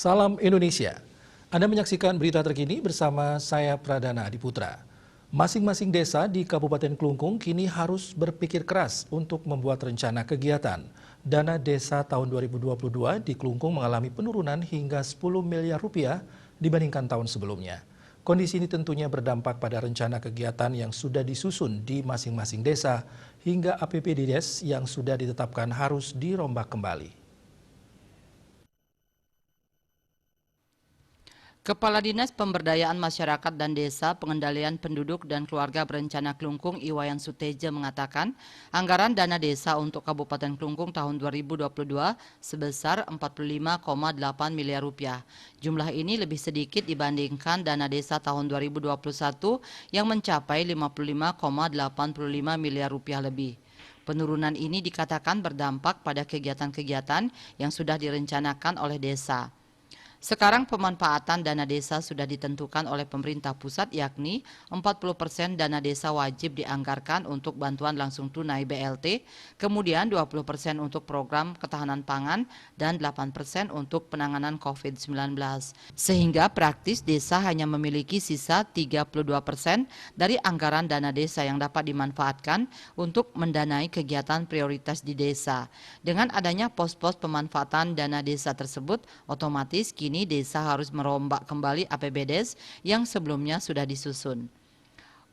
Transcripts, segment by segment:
Salam Indonesia. Anda menyaksikan berita terkini bersama saya Pradana Adiputra. Masing-masing desa di Kabupaten Klungkung kini harus berpikir keras untuk membuat rencana kegiatan. Dana desa tahun 2022 di Klungkung mengalami penurunan hingga 10 miliar rupiah dibandingkan tahun sebelumnya. Kondisi ini tentunya berdampak pada rencana kegiatan yang sudah disusun di masing-masing desa hingga APBDes yang sudah ditetapkan harus dirombak kembali. Kepala Dinas Pemberdayaan Masyarakat dan Desa Pengendalian Penduduk dan Keluarga Berencana Klungkung Iwayan Suteja mengatakan anggaran dana desa untuk Kabupaten Klungkung tahun 2022 sebesar 45,8 miliar rupiah. Jumlah ini lebih sedikit dibandingkan dana desa tahun 2021 yang mencapai 55,85 miliar rupiah lebih. Penurunan ini dikatakan berdampak pada kegiatan-kegiatan yang sudah direncanakan oleh desa. Sekarang pemanfaatan dana desa sudah ditentukan oleh pemerintah pusat, yakni 40% dana desa wajib dianggarkan untuk bantuan langsung tunai BLT, kemudian 20% untuk program ketahanan pangan, dan 8% untuk penanganan COVID-19. Sehingga praktis desa hanya memiliki sisa 32% dari anggaran dana desa yang dapat dimanfaatkan untuk mendanai kegiatan prioritas di desa. Dengan adanya pos-pos pemanfaatan dana desa tersebut, otomatis kini desa harus merombak kembali APBDes yang sebelumnya sudah disusun.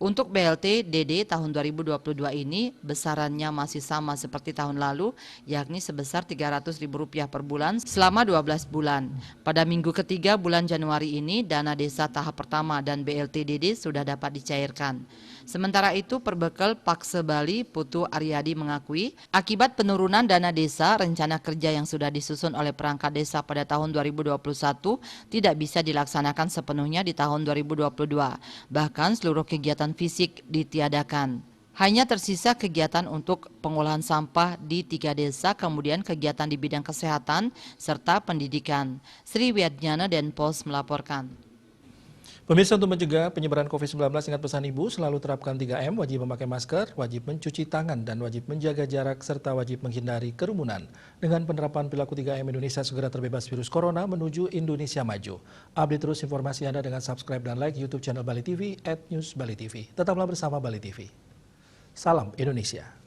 Untuk BLT DD tahun 2022 ini besarannya masih sama seperti tahun lalu, yakni sebesar Rp300.000 per bulan selama 12 bulan. Pada minggu ketiga bulan Januari ini, dana desa tahap pertama dan BLT DD sudah dapat dicairkan. Sementara itu, Perbekal Pakse Bali Putu Aryadi mengakui, akibat penurunan dana desa, rencana kerja yang sudah disusun oleh perangkat desa pada tahun 2021 tidak bisa dilaksanakan sepenuhnya di tahun 2022. Bahkan seluruh kegiatan fisik ditiadakan. Hanya tersisa kegiatan untuk pengolahan sampah di 3 desa, kemudian kegiatan di bidang kesehatan, serta pendidikan. Sri Wiadjana Denpos melaporkan. Pemirsa, untuk mencegah penyebaran COVID-19, ingat pesan Ibu, selalu terapkan 3M, wajib memakai masker, wajib mencuci tangan, dan wajib menjaga jarak, serta wajib menghindari kerumunan. Dengan penerapan perilaku 3M, Indonesia segera terbebas virus corona menuju Indonesia maju. Update terus informasi Anda dengan subscribe dan like YouTube channel Bali TV @newsbalitv. Tetaplah bersama Bali TV. Salam Indonesia.